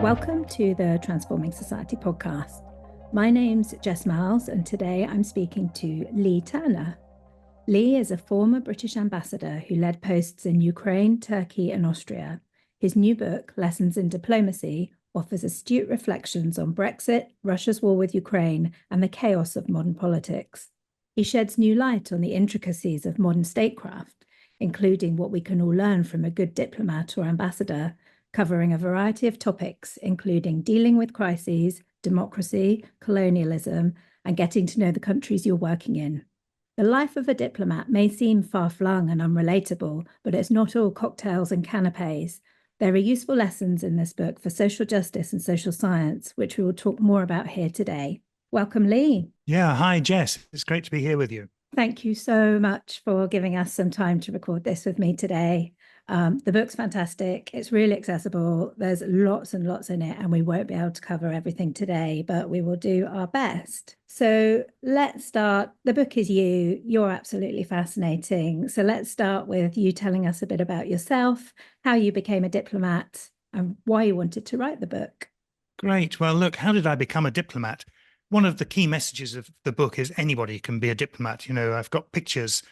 Welcome to the Transforming Society podcast. My name's Jess Miles, and today I'm speaking to Leigh Turner. Leigh is a former British ambassador who led posts in Ukraine, Turkey, and Austria. His new book, Lessons in Diplomacy, offers astute reflections on Brexit, Russia's war with Ukraine, and the chaos of modern politics. He sheds new light on the intricacies of modern statecraft, including what we can all learn from a good diplomat or ambassador, covering a variety of topics, including dealing with crises, democracy, colonialism, and getting to know the countries you're working in. The life of a diplomat may seem far-flung and unrelatable, but it's not all cocktails and canapes. There are useful lessons in this book for social justice and social science, which we will talk more about here today. Welcome, Leigh. Yeah, hi, Jess. It's great to be here with you. Thank you so much for giving us some time to record this with me today. The book's fantastic. It's really accessible. There's lots and lots in it, and we won't be able to cover everything today, but we will do our best. So let's start. The book is you. You're absolutely fascinating. So let's start with you telling us a bit about yourself, how you became a diplomat, and why you wanted to write the book. Great. Well, look, how did I become a diplomat? One of the key messages of the book is anybody can be a diplomat. You know, I've got pictures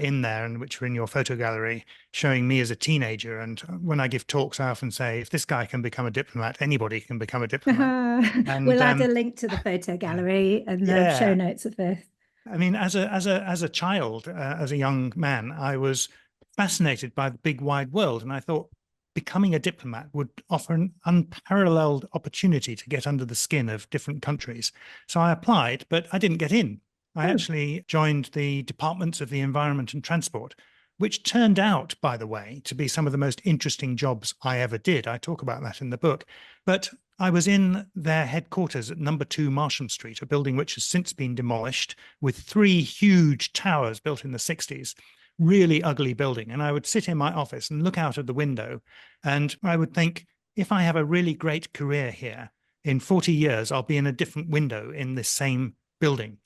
in there, and which are in your photo gallery, showing me as a teenager. And when I give talks, I often say, if this guy can become a diplomat, anybody can become a diplomat. And we'll add a link to the photo gallery and the show notes of this. I mean, as a child, as a young man, I was fascinated by the big wide world, and I thought becoming a diplomat would offer an unparalleled opportunity to get under the skin of different countries. So I applied, but I didn't get in. I actually joined the departments of the environment and transport, which turned out, by the way, to be some of the most interesting jobs I ever did. I talk about that in the book. But I was in their headquarters at number 2 Marsham Street, a building which has since been demolished, with 3 huge towers built in the 60s. Really ugly building. And I would sit in my office and look out of the window, and I would think, if I have a really great career here, in 40 years, I'll be in a different window in this same building.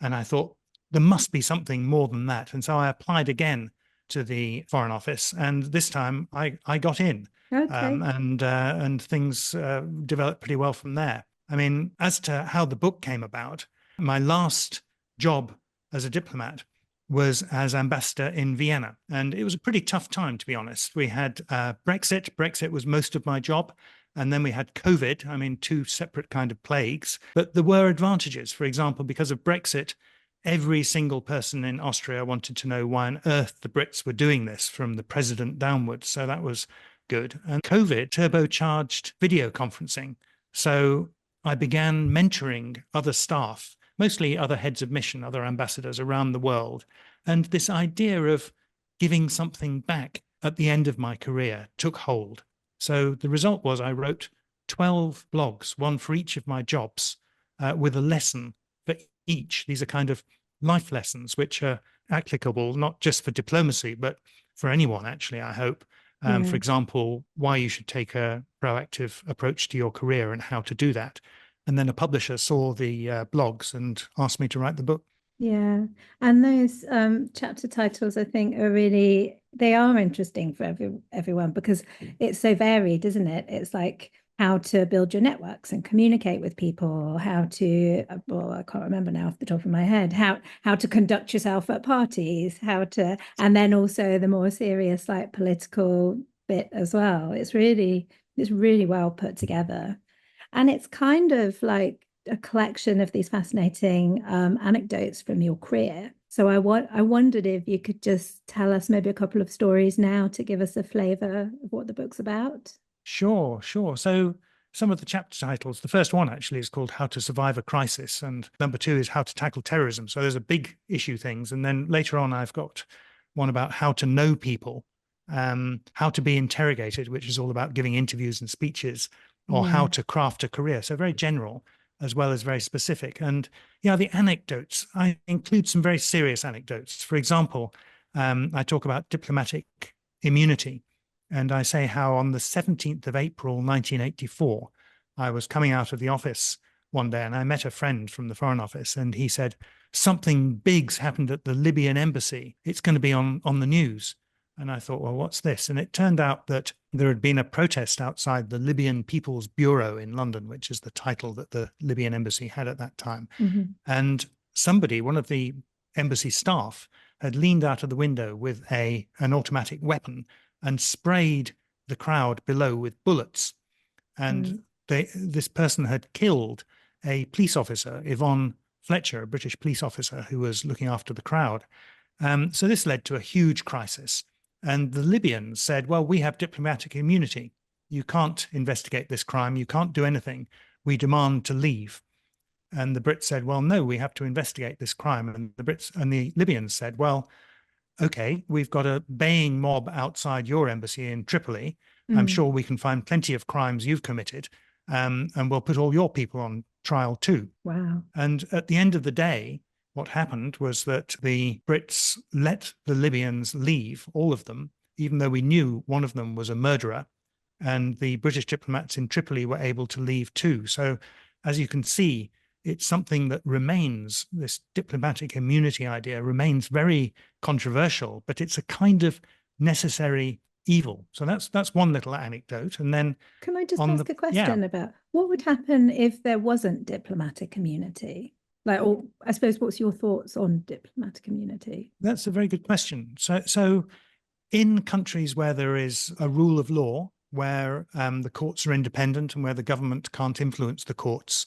And I thought, there must be something more than that. And so I applied again to the Foreign Office, and this time I got in. Okay. And things developed pretty well from there. I mean, as to how the book came about, my last job as a diplomat was as ambassador in Vienna. And it was a pretty tough time, to be honest. We had Brexit. Brexit was most of my job. And then we had COVID, I mean, 2 separate kind of plagues. But there were advantages. For example, because of Brexit, every single person in Austria wanted to know why on earth the Brits were doing this, from the president downwards. So that was good. And COVID turbocharged video conferencing. So I began mentoring other staff, mostly other heads of mission, other ambassadors around the world. And this idea of giving something back at the end of my career took hold. So the result was I wrote 12 blogs, one for each of my jobs, with a lesson for each. These are kind of life lessons which are applicable not just for diplomacy, but for anyone, actually, I hope. For example, why you should take a proactive approach to your career and how to do that. And then a publisher saw the blogs and asked me to write the book. Yeah. And those chapter titles, I think, they are interesting for everyone because it's so varied, isn't it? It's like how to build your networks and communicate with people, how to, well, I can't remember now off the top of my head, how to conduct yourself at parties, and then also the more serious, like, political bit as well. It's really well put together. And it's kind of like a collection of these fascinating anecdotes from your career. So I wondered if you could just tell us maybe a couple of stories now to give us a flavor of what the book's about. Sure. So some of the chapter titles, the first one actually is called How to Survive a Crisis, and number 2 is How to Tackle Terrorism. So there's a big issue things. And then later on, I've got one about how to know people, how to be interrogated, which is all about giving interviews and speeches, or how to craft a career. So very general as well as very specific. And yeah, the anecdotes, I include some very serious anecdotes. For example, I talk about diplomatic immunity. And I say how on the 17th of April, 1984, I was coming out of the office one day and I met a friend from the Foreign Office, and he said, something big's happened at the Libyan embassy. It's going to be on the news. And I thought, well, what's this? And it turned out that there had been a protest outside the Libyan People's Bureau in London, which is the title that the Libyan embassy had at that time. And somebody, one of the embassy staff, had leaned out of the window with an automatic weapon and sprayed the crowd below with bullets. And this person had killed a police officer, Yvonne Fletcher, a British police officer who was looking after the crowd. So this led to a huge crisis. And the Libyans said, well, we have diplomatic immunity. You can't investigate this crime. You can't do anything. We demand to leave. And the Brits said, well, no, we have to investigate this crime. And the Brits and the Libyans said, well, okay, we've got a baying mob outside your embassy in Tripoli. I'm sure we can find plenty of crimes you've committed, and we'll put all your people on trial too. Wow. And at the end of the day, what happened was that the Brits let the Libyans leave, all of them, even though we knew one of them was a murderer, and the British diplomats in Tripoli were able to leave too. So as you can see, it's something that remains, this diplomatic immunity idea remains very controversial, but it's a kind of necessary evil. So that's one little anecdote. And then can I just ask a question about what would happen if there wasn't diplomatic immunity? Like, or I suppose, what's your thoughts on diplomatic immunity? That's a very good question. So in countries where there is a rule of law, where the courts are independent and where the government can't influence the courts,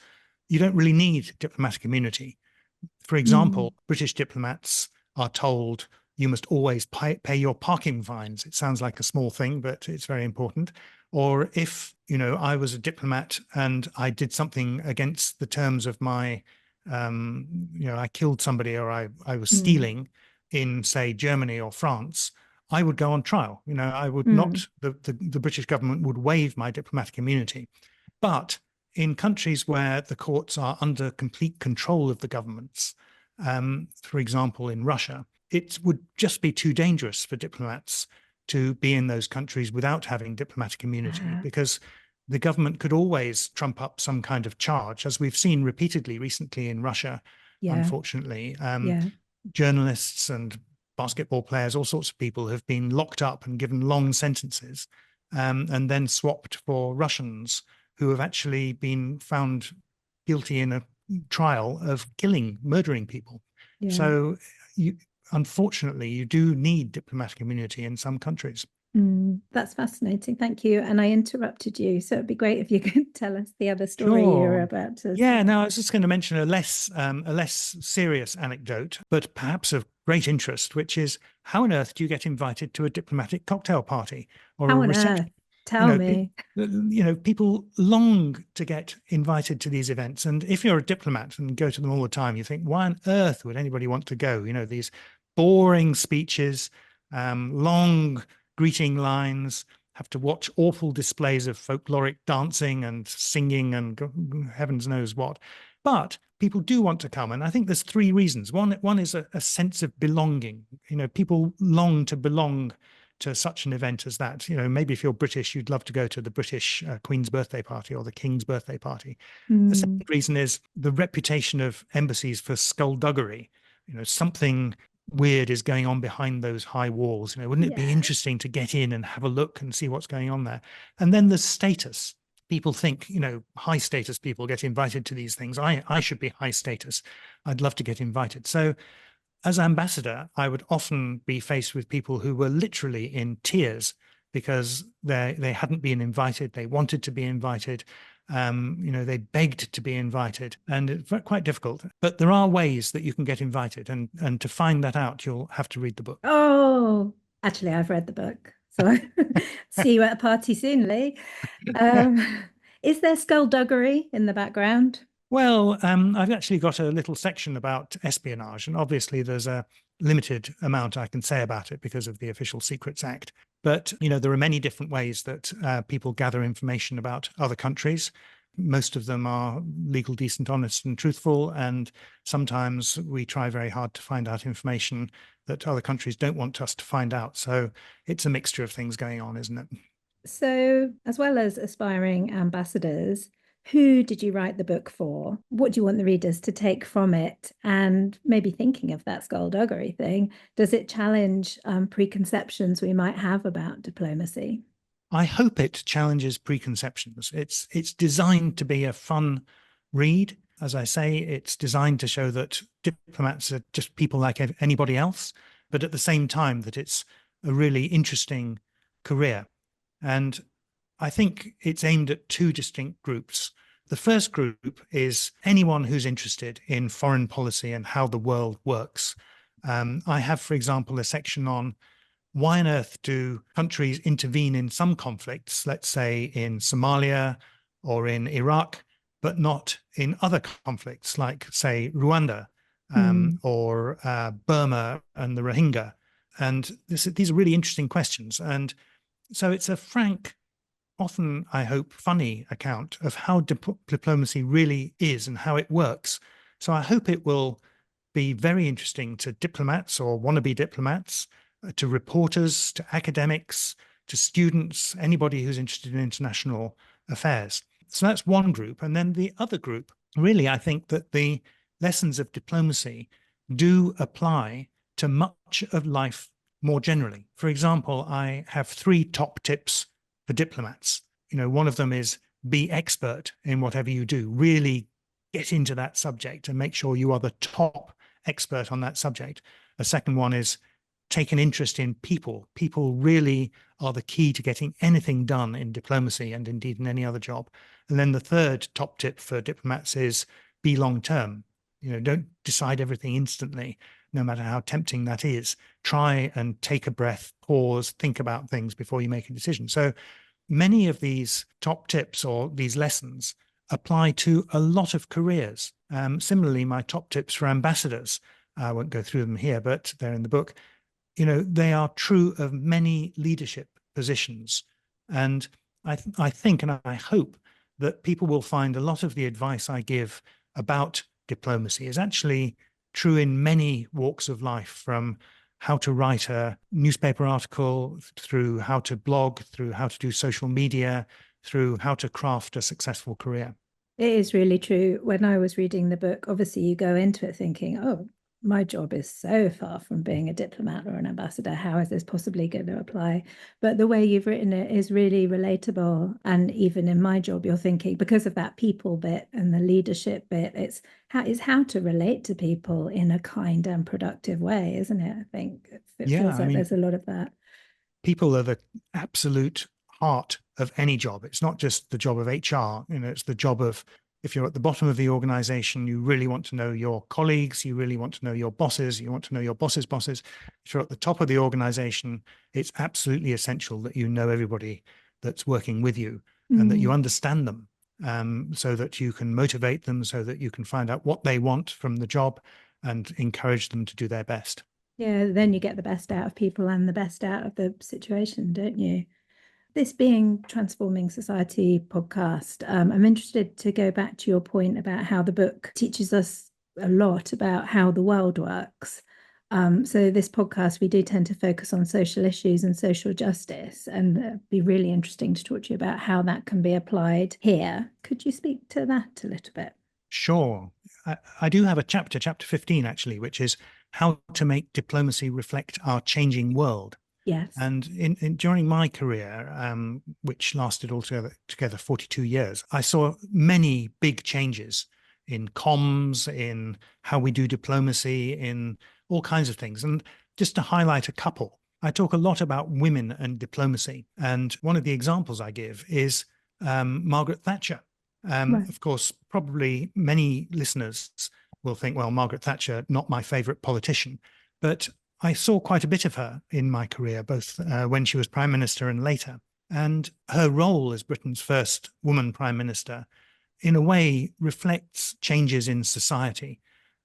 you don't really need diplomatic immunity. For example, British diplomats are told you must always pay your parking fines. It sounds like a small thing, but it's very important. Or if, I was a diplomat and I did something against the terms of my, I killed somebody or I was stealing in, say, Germany or France, I would go on trial. I would not, the British government would waive my diplomatic immunity. But in countries where the courts are under complete control of the governments, for example, in Russia, it would just be too dangerous for diplomats to be in those countries without having diplomatic immunity, because the government could always trump up some kind of charge, as we've seen repeatedly recently in Russia, unfortunately. Journalists and basketball players, all sorts of people have been locked up and given long sentences, and then swapped for Russians who have actually been found guilty in a trial of murdering people. So unfortunately, you do need diplomatic immunity in some countries. That's fascinating. Thank you. And I interrupted you, so it'd be great if you could tell us the other story you were about to say. Yeah, no, I was just going to mention a less serious anecdote, but perhaps of great interest, which is how on earth do you get invited to a diplomatic cocktail party or a reception? Tell me. People long to get invited to these events. And if you're a diplomat and go to them all the time, you think, why on earth would anybody want to go? These boring speeches, long greeting lines, have to watch awful displays of folkloric dancing and singing and heavens knows what. But people do want to come. And I think there's three reasons. One is a sense of belonging. People long to belong to such an event as that. Maybe if you're British, you'd love to go to the British Queen's birthday party or the King's birthday party. The second reason is the reputation of embassies for skullduggery. Something weird is going on behind those high walls. Wouldn't it be interesting to get in and have a look and see what's going on there? And then the status. People think, high status people get invited to these things. I should be high status. I'd love to get invited. So as ambassador, I would often be faced with people who were literally in tears because they hadn't been invited. They wanted to be invited. They begged to be invited, and it's quite difficult. But there are ways that you can get invited, and to find that out, you'll have to read the book. Oh, actually, I've read the book. So see you at a party soon, Leigh. Is there skullduggery in the background? Well, I've actually got a little section about espionage, and obviously there's a limited amount I can say about it because of the Official Secrets Act. But, there are many different ways that people gather information about other countries. Most of them are legal, decent, honest, and truthful. And sometimes we try very hard to find out information that other countries don't want us to find out. So it's a mixture of things going on, isn't it? So, as well as aspiring ambassadors, Who did you write the book for? What do you want the readers to take from it? And maybe thinking of that skullduggery thing, does it challenge preconceptions we might have about diplomacy? I hope it challenges preconceptions. It's designed to be a fun read. As I say, it's designed to show that diplomats are just people like anybody else, but at the same time that it's a really interesting career. And I think it's aimed at two distinct groups. The first group is anyone who's interested in foreign policy and how the world works. I have, for example, a section on why on earth do countries intervene in some conflicts, let's say in Somalia or in Iraq, but not in other conflicts like, say, Rwanda or Burma and the Rohingya? And these are really interesting questions. And so it's a frank, often, I hope, funny account of how diplomacy really is and how it works. So I hope it will be very interesting to diplomats or wannabe diplomats, to reporters, to academics, to students, anybody who's interested in international affairs. So that's one group. And then the other group, really, I think that the lessons of diplomacy do apply to much of life more generally. For example, I have 3 top tips for diplomats. One of them is be expert in whatever you do. Really get into that subject and make sure you are the top expert on that subject. A second one is take an interest in people. People really are the key to getting anything done in diplomacy and indeed in any other job. And then the third top tip for diplomats is be long-term. Don't decide everything instantly, no matter how tempting that is. Try and take a breath, pause, think about things before you make a decision. So many of these top tips or these lessons apply to a lot of careers. Similarly, my top tips for ambassadors, I won't go through them here, but they're in the book. They are true of many leadership positions. And I think and I hope that people will find a lot of the advice I give about diplomacy is actually true in many walks of life, from how to write a newspaper article, through how to blog, through how to do social media, through how to craft a successful career. It is really true. When I was reading the book, obviously you go into it thinking, oh, my job is so far from being a diplomat or an ambassador. How is this possibly going to apply? But the way you've written it is really relatable. And even in my job, you're thinking, because of that people bit and the leadership bit, it's how to relate to people in a kind and productive way, isn't it? I think it feels like there's a lot of that. People are the absolute heart of any job. It's not just the job of HR. It's the job of, if you're at the bottom of the organization, you really want to know your colleagues, you really want to know your bosses, you want to know your boss's bosses. If you're at the top of the organization, it's absolutely essential that you know everybody that's working with you and that you understand them, so that you can motivate them, so that you can find out what they want from the job and encourage them to do their best. Yeah, then you get the best out of people and the best out of the situation, don't you? This being Transforming Society podcast, I'm interested to go back to your point about how the book teaches us a lot about how the world works. So this podcast, we do tend to focus on social issues and social justice, and it'd be really interesting to talk to you about how that can be applied here. Could you speak to that a little bit? Sure. I do have a chapter 15 actually, which is how to make diplomacy reflect our changing world. Yes. And during my career, which lasted altogether 42 years, I saw many big changes in comms, in how we do diplomacy, in all kinds of things. And just to highlight a couple, I talk a lot about women and diplomacy. And one of the examples I give is Margaret Thatcher. Right. Of course, probably many listeners will think, well, Margaret Thatcher, not my favorite politician. But I saw quite a bit of her in my career, both when she was Prime Minister and later. And her role as Britain's first woman Prime Minister, in a way, reflects changes in society.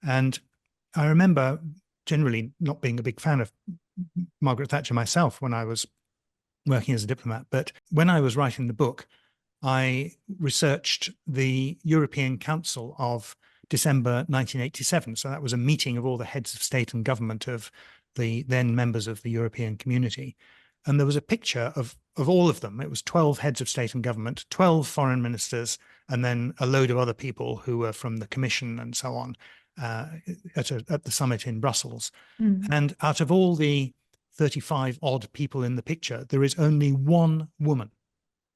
And I remember generally not being a big fan of Margaret Thatcher myself when I was working as a diplomat. But when I was writing the book, I researched the European Council of December 1987. So that was a meeting of all the heads of state and government of the then members of the European community. And there was a picture of all of them. It was 12 heads of state and government, 12 foreign ministers, and then a load of other people who were from the commission and so on at the summit in Brussels. And out of all the 35 odd people in the picture, there is only one woman.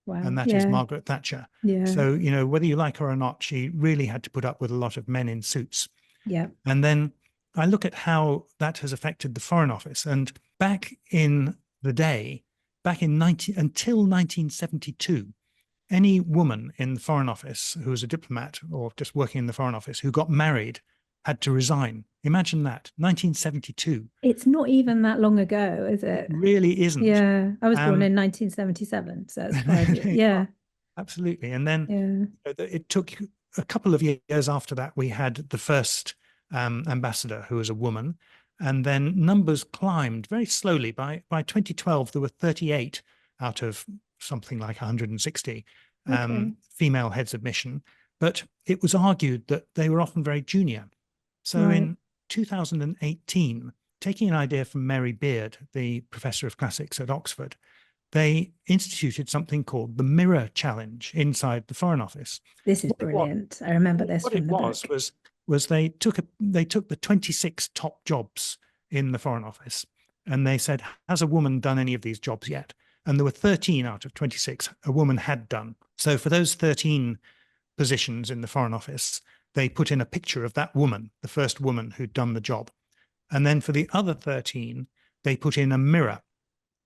Wow. And that is Margaret Thatcher. So, whether you like her or not, she really had to put up with a lot of men in suits. Yeah. And then I look at how that has affected the Foreign Office. And back in the day, until 1972, any woman in the Foreign Office who was a diplomat or just working in the Foreign Office who got married had to resign. Imagine that, 1972. It's not even that long ago, is it? It really isn't. Yeah, I was born in 1977, so it's 5 years. Yeah, absolutely. And then it took a couple of years after that. We had the first ambassador who was a woman, and then numbers climbed very slowly. By 2012, there were 38 out of something like 160 female heads of mission. But it was argued that they were often very junior. So in 2018, taking an idea from Mary Beard, the professor of classics at Oxford, they instituted something called the Mirror Challenge inside the Foreign Office. This is brilliant. I remember this from the book. What it was they took the 26 top jobs in the Foreign Office, and they said, has a woman done any of these jobs yet? And there were 13 out of 26 a woman had done. So for those 13 positions in the Foreign Office, they put in a picture of that woman, the first woman who'd done the job. And then for the other 13, they put in a mirror.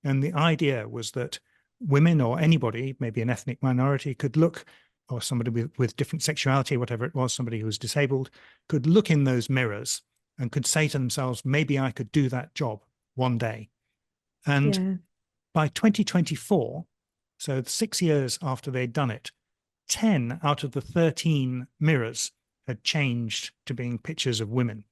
And the idea was that women or anybody, maybe an ethnic minority, could look, or somebody with different sexuality, whatever it was, somebody who was disabled, could look in those mirrors and could say to themselves, maybe I could do that job one day. And by 2024, so 6 years after they'd done it, 10 out of the 13 mirrors had changed to being pictures of women.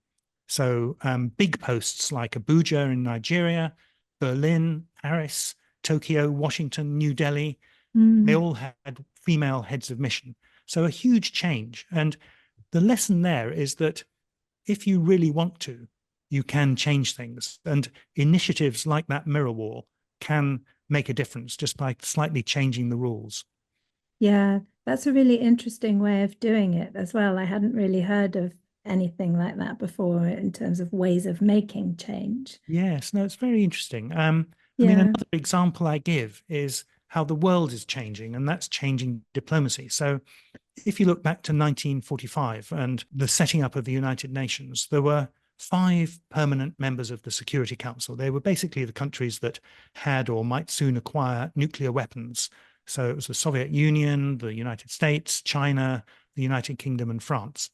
So big posts like Abuja in Nigeria, Berlin, Paris, Tokyo, Washington, New Delhi, they all had female heads of mission. So a huge change. And the lesson there is that if you really want to, you can change things. And initiatives like that mirror wall can make a difference just by slightly changing the rules. Yeah, that's a really interesting way of doing it as well. I hadn't really heard of anything like that before in terms of ways of making change. Yes, no, it's very interesting. I mean, another example I give is how the world is changing, and that's changing diplomacy. So if you look back to 1945 and the setting up of the United Nations, there were 5 permanent members of the Security Council. They were basically the countries that had or might soon acquire nuclear weapons. So it was the Soviet Union, the United States, China, the United Kingdom, and France.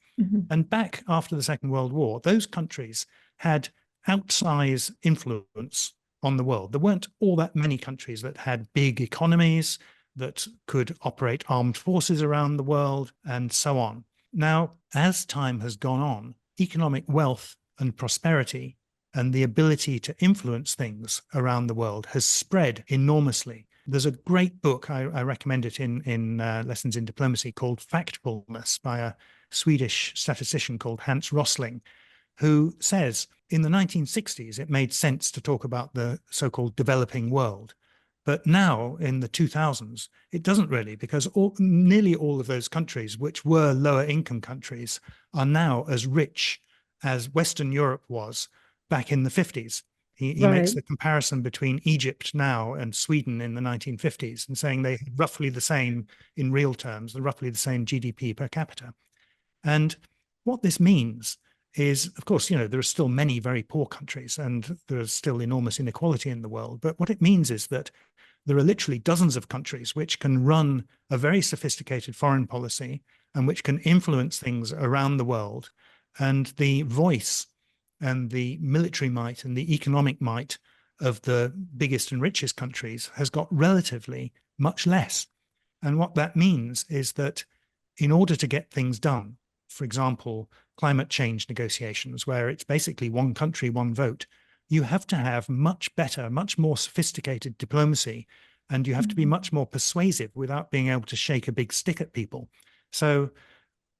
And back after the Second World War, those countries had outsized influence on the world. There weren't all that many countries that had big economies, that could operate armed forces around the world, and so on. Now, as time has gone on, economic wealth and prosperity and the ability to influence things around the world has spread enormously. There's a great book, I recommend it in Lessons in Diplomacy, called Factfulness by a Swedish statistician called Hans Rosling, who says in the 1960s, it made sense to talk about the so-called developing world. But now in the 2000s, it doesn't really, because nearly all of those countries, which were lower income countries, are now as rich as Western Europe was back in the 50s. He makes the comparison between Egypt now and Sweden in the 1950s and saying they roughly the same in real terms, roughly the same GDP per capita. And what this means is, of course, there are still many very poor countries and there's still enormous inequality in the world. But what it means is that there are literally dozens of countries which can run a very sophisticated foreign policy and which can influence things around the world. And the voice and the military might and the economic might of the biggest and richest countries has got relatively much less. And what that means is that in order to get things done, for example, climate change negotiations, where it's basically one country, one vote, you have to have much better, much more sophisticated diplomacy, and you have to be much more persuasive without being able to shake a big stick at people. So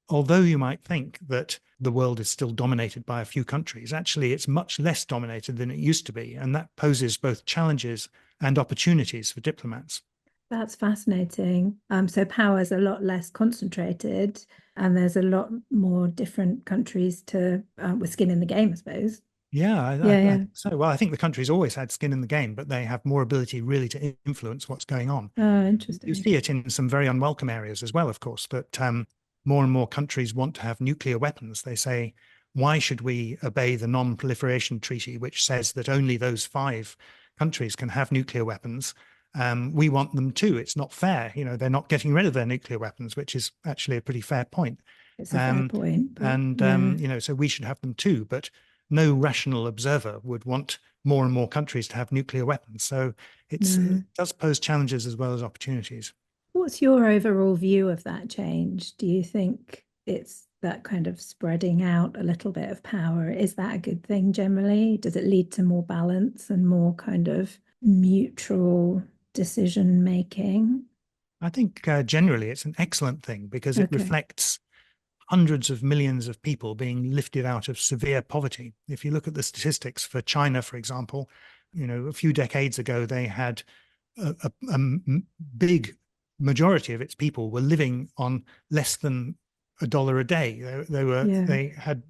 although you might think that the world is still dominated by a few countries, actually it's much less dominated than it used to be. And that poses both challenges and opportunities for diplomats. That's fascinating. So power is a lot less concentrated, and there's a lot more different countries to with skin in the game, I suppose. Yeah, Yeah, I yeah. think so. Well, I think the country's always had skin in the game, but they have more ability really to influence what's going on. Oh, You interesting. see it in some very unwelcome areas as well, of course, that more and more countries want to have nuclear weapons. They say, why should we obey the non-proliferation treaty, which says that only those 5 countries can have nuclear weapons? We want them too. It's not fair. They're not getting rid of their nuclear weapons, which is actually a pretty fair point. It's a fair point, but And yeah, so we should have them too. But no rational observer would want more and more countries to have nuclear weapons. So it no. does pose challenges as well as opportunities. What's your overall view of that change? Do you think it's that kind of spreading out a little bit of power? Is that a good thing generally? Does it lead to more balance and more kind of mutual decision making? I think generally it's an excellent thing because it Okay. reflects hundreds of millions of people being lifted out of severe poverty. If you look at the statistics for China, for example, a few decades ago, they had a big majority of its people were living on less than $1 a day. Yeah. They had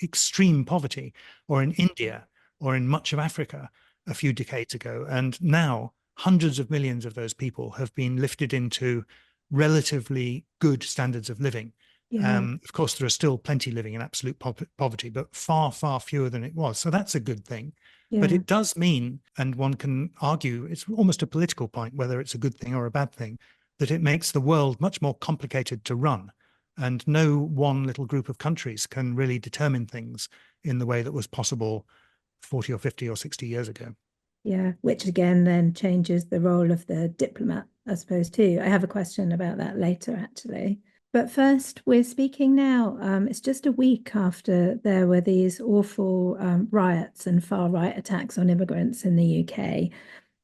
extreme poverty, or in India or in much of Africa a few decades ago. And now hundreds of millions of those people have been lifted into relatively good standards of living. Yeah. Of course, there are still plenty living in absolute poverty, but far, far fewer than it was. So that's a good thing. But Yeah. it does mean, and one can argue, it's almost a political point, whether it's a good thing or a bad thing, that it makes the world much more complicated to run. And no one little group of countries can really determine things in the way that was possible 40 or 50 or 60 years ago. Yeah. Which again then changes the role of the diplomat, I suppose, too. I have a question about that later, actually. But first, we're speaking now. It's just a week after there were these awful riots and far right attacks on immigrants in the UK.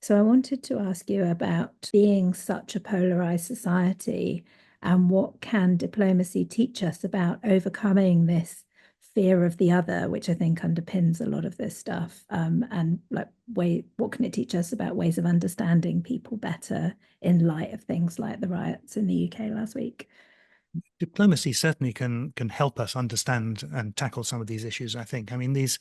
So I wanted to ask you about being such a polarized society and what can diplomacy teach us about overcoming this fear of the other, which I think underpins a lot of this stuff. And like, what can it teach us about ways of understanding people better in light of things like the riots in the UK last week? Diplomacy certainly can help us understand and tackle some of these issues, I think. I mean, these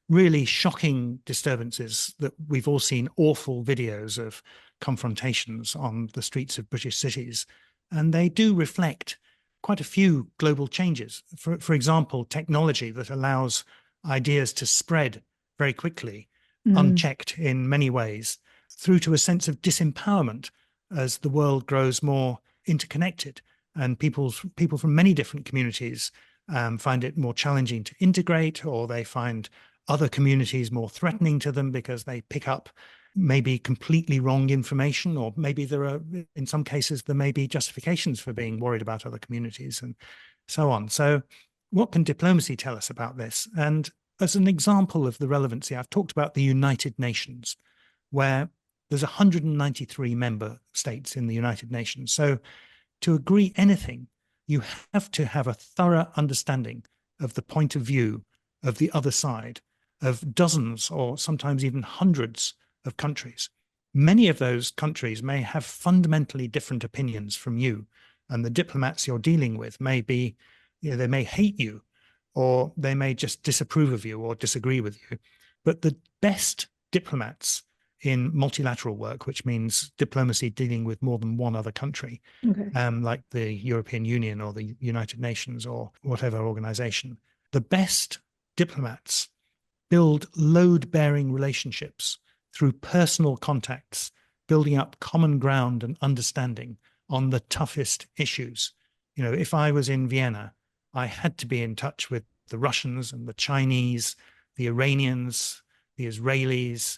really shocking disturbances that we've all seen, awful videos of confrontations on the streets of British cities, and they do reflect quite a few global changes. For example, technology that allows ideas to spread very quickly, unchecked in many ways, through to a sense of disempowerment as the world grows more interconnected and people from many different communities find it more challenging to integrate, or they find other communities more threatening to them because they pick up maybe completely wrong information, or maybe in some cases, there may be justifications for being worried about other communities and so on. So what can diplomacy tell us about this? And as an example of the relevancy, I've talked about the United Nations, where there's 193 member states in the United Nations. So to agree anything, you have to have a thorough understanding of the point of view of the other side, of dozens or sometimes even hundreds of countries. Many of those countries may have fundamentally different opinions from you, and the diplomats you're dealing with may be, they may hate you, or they may just disapprove of you or disagree with you. But the best diplomats in multilateral work, which means diplomacy dealing with more than one other country, Okay. like the European Union or the United Nations or whatever organization, the best diplomats build load-bearing relationships through personal contacts, building up common ground and understanding on the toughest issues. If I was in Vienna, I had to be in touch with the Russians and the Chinese, the Iranians, the Israelis,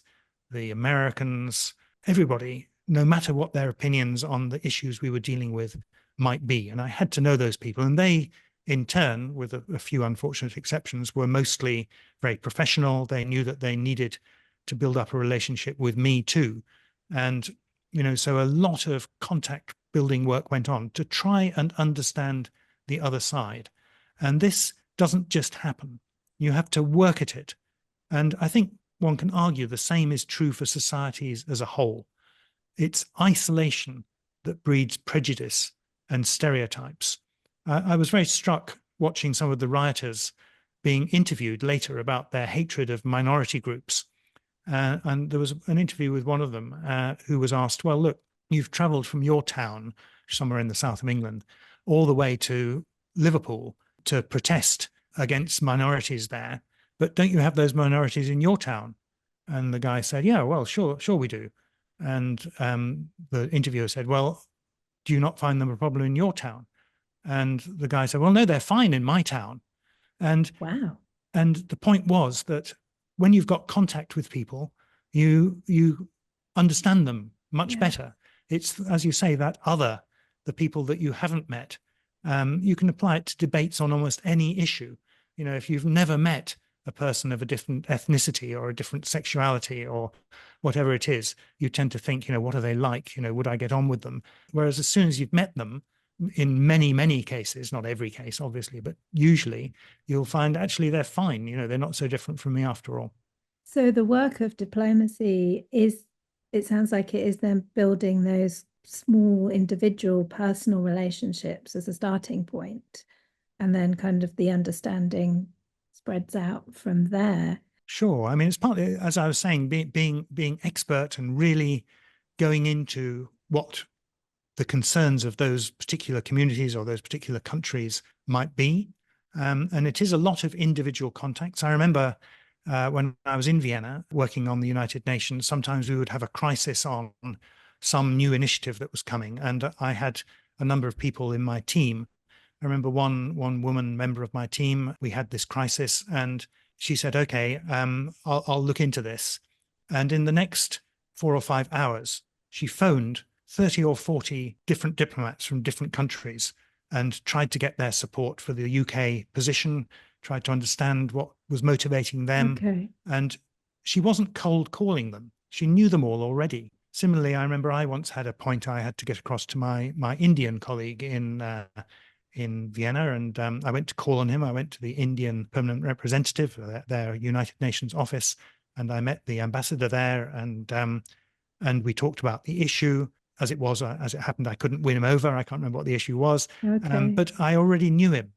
the Americans, everybody, no matter what their opinions on the issues we were dealing with might be. And I had to know those people. And they, in turn, with a few unfortunate exceptions, were mostly very professional. They knew that they needed to build up a relationship with me too. And, so a lot of contact building work went on to try and understand the other side. And this doesn't just happen. You have to work at it. And I think one can argue the same is true for societies as a whole. It's isolation that breeds prejudice and stereotypes. I was very struck watching some of the rioters being interviewed later about their hatred of minority groups. And there was an interview with one of them who was asked, well, look, you've traveled from your town, somewhere in the south of England, all the way to Liverpool to protest against minorities there. But don't you have those minorities in your town? And the guy said, yeah, well, sure we do. And the interviewer said, well, do you not find them a problem in your town? And the guy said, well, no, they're fine in my town. And Wow. and the point was that when you've got contact with people, you understand them much better. It's, as you say, that other, the people that you haven't met. You can apply it to debates on almost any issue. You know, if you've never met a person of a different ethnicity or a different sexuality or whatever it is, you tend to think, you know, what are they like? You know, would I get on with them? Whereas as soon as you've met them, in many cases, not every case, obviously, but usually you'll find actually they're fine. You know, they're not so different from me after all. So the work of diplomacy is, it sounds like it is then building those small individual personal relationships as a starting point, and then kind of the understanding spreads out from there. Sure. I mean, it's partly, as I was saying, being expert and really going into what the concerns of those particular communities or those particular countries might be. And it is a lot of individual contacts. I remember when I was in Vienna working on the United Nations, sometimes we would have a crisis on some new initiative that was coming. And I had a number of people in my team. I remember one woman member of my team, we had this crisis and she said, okay, I'll look into this. And in the next 4 or 5 hours, she phoned 30 or 40 different diplomats from different countries and tried to get their support for the UK position, tried to understand what was motivating them. Okay. And she wasn't cold calling them. She knew them all already. Similarly, I remember I once had a point I had to get across to my Indian colleague in Vienna, and I went to call on him. I went to the Indian permanent representative, their United Nations office, and I met the ambassador there, and we talked about the issue. As it happened, I couldn't win him over. I can't remember what the issue was, Okay. but I already knew him.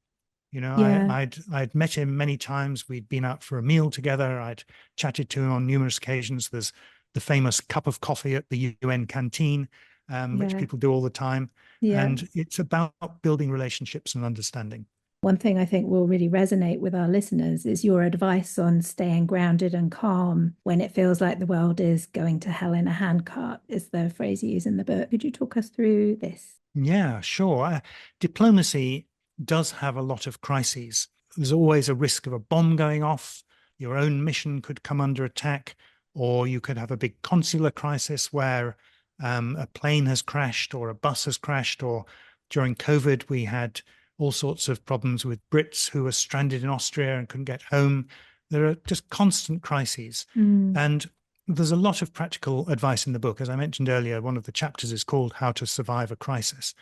You know, Yeah. I'd met him many times. We'd been out for a meal together. I'd chatted to him on numerous occasions. There's the famous cup of coffee at the UN canteen, which people do all the time. Yeah. And it's about building relationships and understanding. One thing I think will really resonate with our listeners is your advice on staying grounded and calm when it feels like the world is going to hell in a handcart, is the phrase you use in the book. Could you talk us through this? Yeah, sure. Diplomacy does have a lot of crises. There's always a risk of a bomb going off. Your own mission could come under attack, or you could have a big consular crisis where a plane has crashed or a bus has crashed, or during COVID, we had all sorts of problems with Brits who were stranded in Austria and couldn't get home. There are just constant crises. And there's a lot of practical advice in the book. As I mentioned earlier, one of the chapters is called How to Survive a Crisis.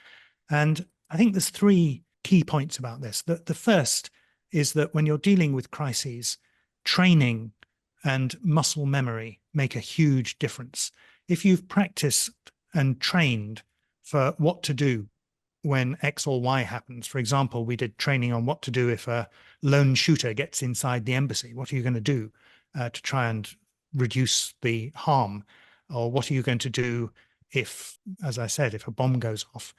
And I think there's 3 key points about this. The first is that when you're dealing with crises, training and muscle memory make a huge difference. If you've practiced and trained for what to do when X or Y happens. For example, we did training on what to do if a lone shooter gets inside the embassy. What are you going to do to try and reduce the harm? Or what are you going to do if, as I said, if a bomb goes off?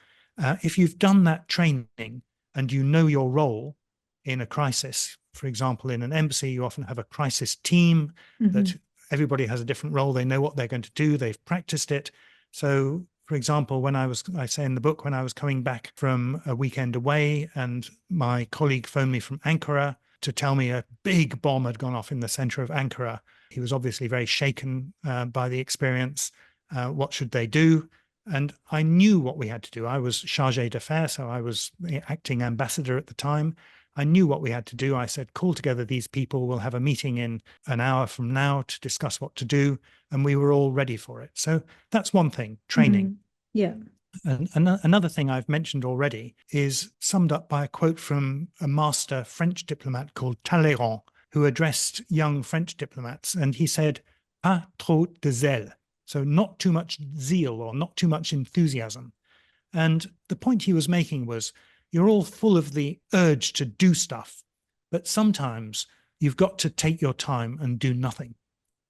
If you've done that training and you know your role in a crisis, for example, in an embassy, you often have a crisis team that everybody has a different role. They know what they're going to do. They've practiced it. So for example, I say in the book, when I was coming back from a weekend away and my colleague phoned me from Ankara to tell me a big bomb had gone off in the center of Ankara. He was obviously very shaken by the experience. What should they do? And I knew what we had to do. I was chargé d'affaires, so I was the acting ambassador at the time. I knew what we had to do. I said, call together these people. We'll have a meeting in an hour from now to discuss what to do. And we were all ready for it. So that's one thing, training. Yeah. And another thing I've mentioned already is summed up by a quote from a master French diplomat called Talleyrand, who addressed young French diplomats. And he said, pas trop de zèle. So not too much zeal or not too much enthusiasm. And the point he was making was, you're all full of the urge to do stuff, but sometimes you've got to take your time and do nothing.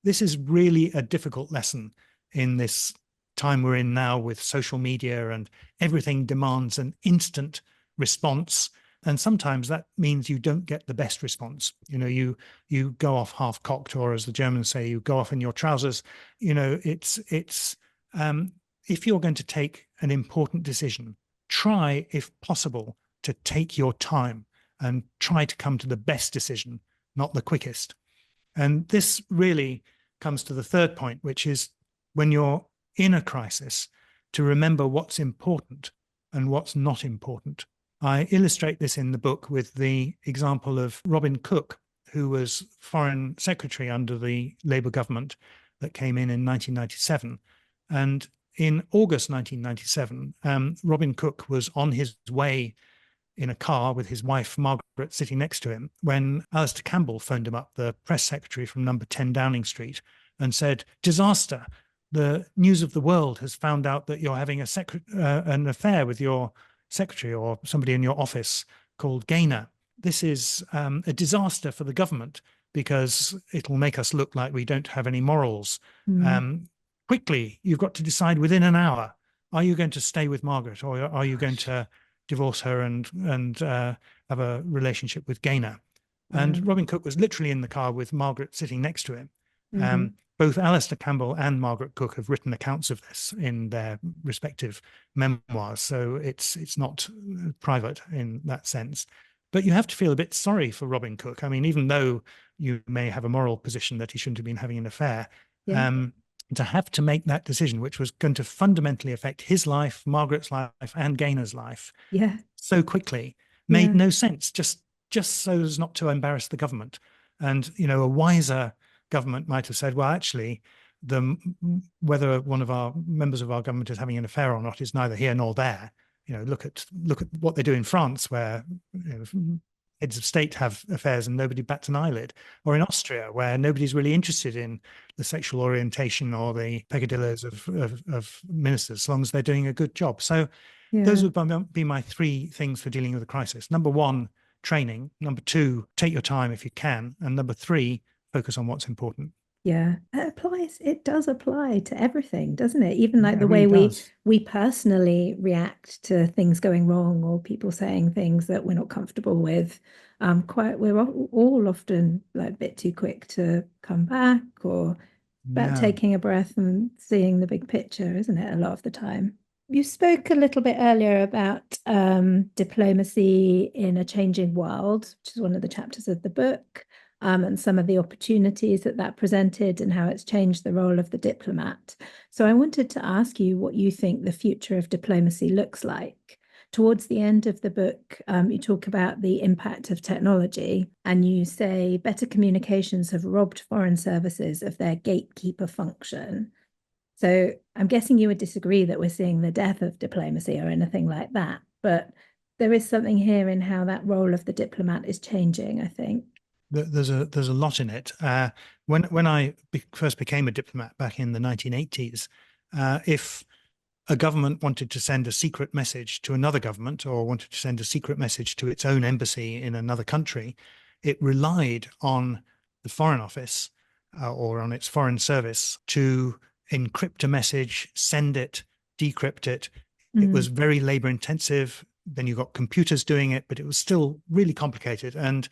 This is really a difficult lesson in this time we're in now with social media, and everything demands an instant response. And sometimes that means you don't get the best response. You go off half cocked, or as the Germans say, you go off in your trousers. It's if you're going to take an important decision, try, if possible, to take your time and try to come to the best decision, not the quickest. And this really comes to the third point, which is, when you're in a crisis, to remember what's important and what's not important. I illustrate this in the book with the example of Robin Cook, who was Foreign Secretary under the Labour government that came in 1997. And in August 1997, Robin Cook was on his way in a car with his wife, Margaret, sitting next to him, when Alistair Campbell phoned him up, the press secretary from number 10 Downing Street, and said, "Disaster. The News of the World has found out that you're having an affair with your secretary or somebody in your office called Gaynor. This is a disaster for the government because it'll make us look like we don't have any morals. Quickly, you've got to decide within an hour, are you going to stay with Margaret, or are you going to divorce her and have a relationship with Gaynor?" And Robin Cook was literally in the car with Margaret sitting next to him. Both Alistair Campbell and Margaret Cook have written accounts of this in their respective memoirs, so it's not private in that sense. But you have to feel a bit sorry for Robin Cook. I mean, even though you may have a moral position that he shouldn't have been having an affair, to have to make that decision, which was going to fundamentally affect his life, Margaret's life, and Gaynor's life, so quickly, made no sense, just so as not to embarrass the government. And, a wiser government might have said, well, actually, whether one of our members of our government is having an affair or not is neither here nor there. Look at what they do in France, where heads of state have affairs and nobody bats an eyelid, or in Austria, where nobody's really interested in the sexual orientation or the peccadillos of ministers, as long as they're doing a good job. So those would be my three things for dealing with a crisis. Number one, training. Number two, take your time if you can. And number three, focus on what's important. Yeah, it does apply to everything, doesn't it? Even like the really way we personally react to things going wrong, or people saying things that we're not comfortable with. We're all often like a bit too quick to come back, or about taking a breath and seeing the big picture, isn't it? A lot of the time. You spoke a little bit earlier about diplomacy in a changing world, which is one of the chapters of the book. And some of the opportunities that presented and how it's changed the role of the diplomat. So I wanted to ask you what you think the future of diplomacy looks like. Towards the end of the book, you talk about the impact of technology, and you say better communications have robbed foreign services of their gatekeeper function. So I'm guessing you would disagree that we're seeing the death of diplomacy or anything like that, but there is something here in how that role of the diplomat is changing, I think. There's a lot in it. When I first became a diplomat back in the 1980s, if a government wanted to send a secret message to another government, or wanted to send a secret message to its own embassy in another country, it relied on the Foreign Office or on its foreign service to encrypt a message, send it, decrypt it. It was very labor intensive. Then you got computers doing it, but it was still really complicated. And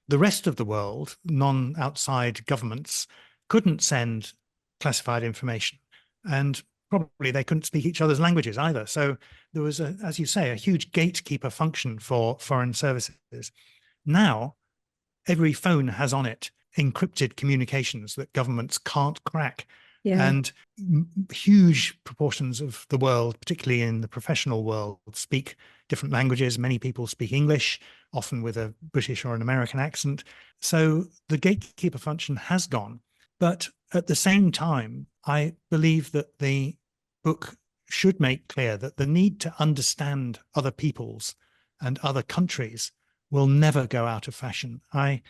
the rest of the world, non-outside governments, couldn't send classified information, and probably they couldn't speak each other's languages either. So there was, as you say, a huge gatekeeper function for foreign services. Now, every phone has on it encrypted communications that governments can't crack. And huge proportions of the world, particularly in the professional world, speak different languages. Many people speak English, often with a British or an American accent. So the gatekeeper function has gone. But at the same time, I believe that the book should make clear that the need to understand other peoples and other countries will never go out of fashion. I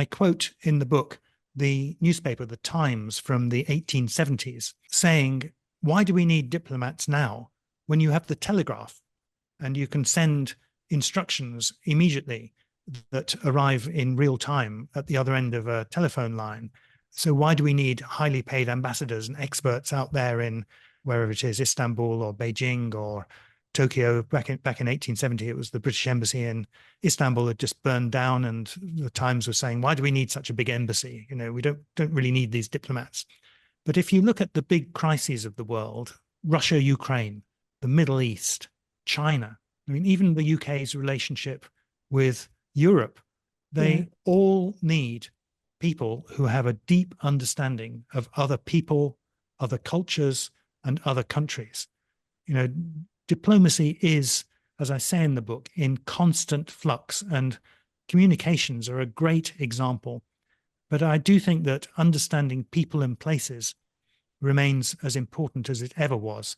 quote in the book the newspaper, The Times, from the 1870s, saying, why do we need diplomats now when you have the telegraph and you can send instructions immediately that arrive in real time at the other end of a telephone line? So why do we need highly paid ambassadors and experts out there in wherever it is, Istanbul or Beijing or Tokyo? Back in 1870, it was the British embassy in Istanbul had just burned down, and the Times was saying, why do we need such a big embassy? We don't really need these diplomats. But if you look at the big crises of the world, Russia, Ukraine, the Middle East, China, I mean, even the UK's relationship with Europe, they all need people who have a deep understanding of other people, other cultures, and other countries. Diplomacy is, as I say in the book, in constant flux, and communications are a great example. But I do think that understanding people and places remains as important as it ever was.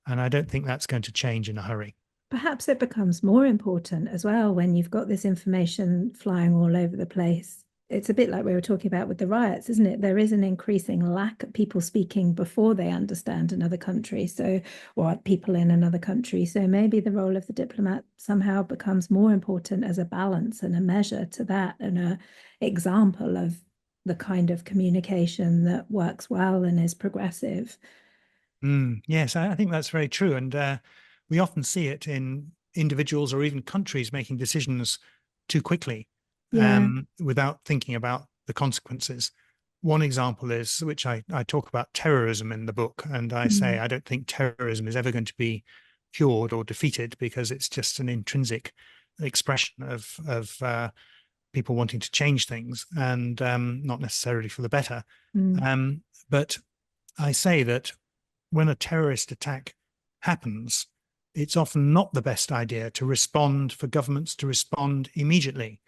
And I don't think that's going to change in a hurry. Perhaps it becomes more important as well when you've got this information flying all over the place. It's a bit like we were talking about with the riots, isn't it? There is an increasing lack of people speaking before they understand another country, or people in another country. So maybe the role of the diplomat somehow becomes more important as a balance and a measure to that, and an example of the kind of communication that works well and is progressive. Yes, I think that's very true. And we often see it in individuals or even countries making decisions too quickly, without thinking about the consequences. One example is, which I talk about, terrorism in the book. And I say, I don't think terrorism is ever going to be cured or defeated, because it's just an intrinsic expression of people wanting to change things, and not necessarily for the better. But I say that when a terrorist attack happens, it's often not the best idea for governments to respond immediately.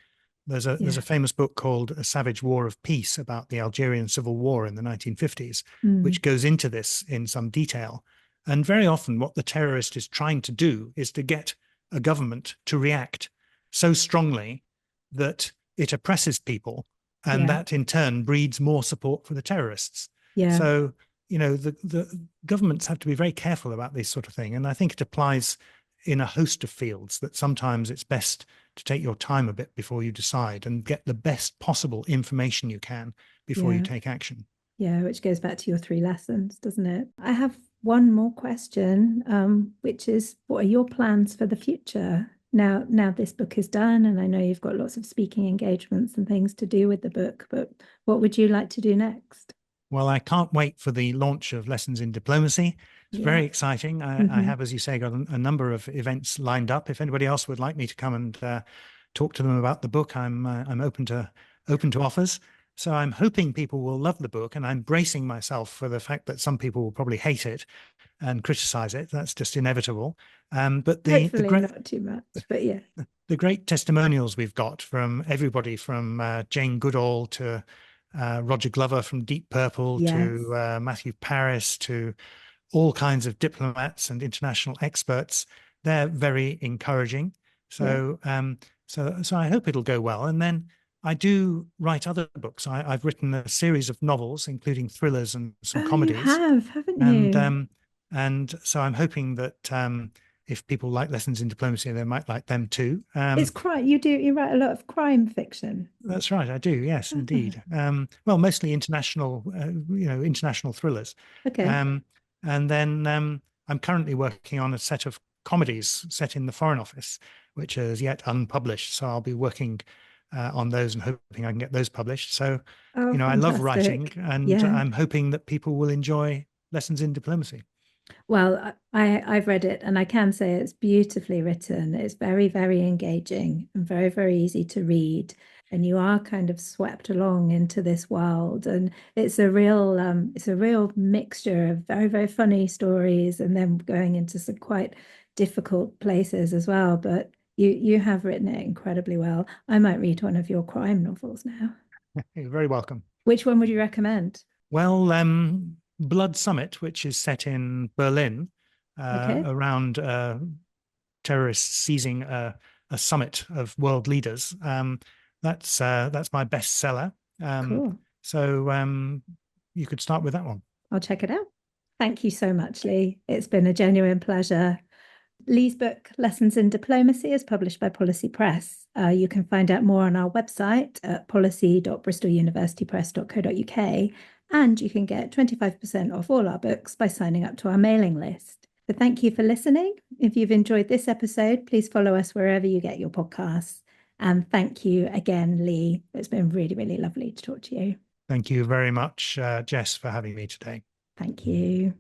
There's a famous book called A Savage War of Peace about the Algerian Civil War in the 1950s, which goes into this in some detail. And very often what the terrorist is trying to do is to get a government to react so strongly that it oppresses people, and that in turn breeds more support for the terrorists. So, the governments have to be very careful about this sort of thing. And I think it applies in a host of fields, that sometimes it's best to take your time a bit before you decide and get the best possible information you can before you take action. Yeah, which goes back to your 3 lessons, doesn't it? I have one more question, which is, what are your plans for the future? Now this book is done, and I know you've got lots of speaking engagements and things to do with the book, but what would you like to do next? Well, I can't wait for the launch of Lessons in Diplomacy. It's very exciting. I have, as you say, got a number of events lined up. If anybody else would like me to come and talk to them about the book, I'm open to offers. So I'm hoping people will love the book, and I'm bracing myself for the fact that some people will probably hate it and criticize it. That's just inevitable. But hopefully not too much, but yeah. The great testimonials we've got from everybody, from Jane Goodall to Roger Glover from Deep Purple, to Matthew Paris, to all kinds of diplomats and international experts, they're very encouraging. So so I hope it'll go well. And then I do write other books. I've written a series of novels, including thrillers and some comedies. You have, haven't you? And so I'm hoping that if people like Lessons in Diplomacy, they might like them too. It's crime. You write a lot of crime fiction. That's right, I do. Yes, indeed. Well, mostly international, international thrillers. Okay. And then I'm currently working on a set of comedies set in the Foreign Office, which is yet unpublished. So I'll be working on those and hoping I can get those published. So, I love writing, and I'm hoping that people will enjoy Lessons in Diplomacy. Well, I've read it, and I can say it's beautifully written. It's very, very engaging and very, very easy to read. And you are kind of swept along into this world. And it's a real mixture of very, very funny stories, and then going into some quite difficult places as well. But you have written it incredibly well. I might read one of your crime novels now. You're very welcome. Which one would you recommend? Well, Blood Summit, which is set in Berlin, around terrorists seizing a summit of world leaders. That's my bestseller. Cool. So you could start with that one. I'll check it out. Thank you so much, Leigh. It's been a genuine pleasure. Leigh's book, Lessons in Diplomacy, is published by Policy Press. You can find out more on our website at policy.bristoluniversitypress.co.uk, and you can get 25% off all our books by signing up to our mailing list. So thank you for listening. If you've enjoyed this episode, please follow us wherever you get your podcasts. And thank you again, Leigh. It's been really, really lovely to talk to you. Thank you very much, Jess, for having me today. Thank you.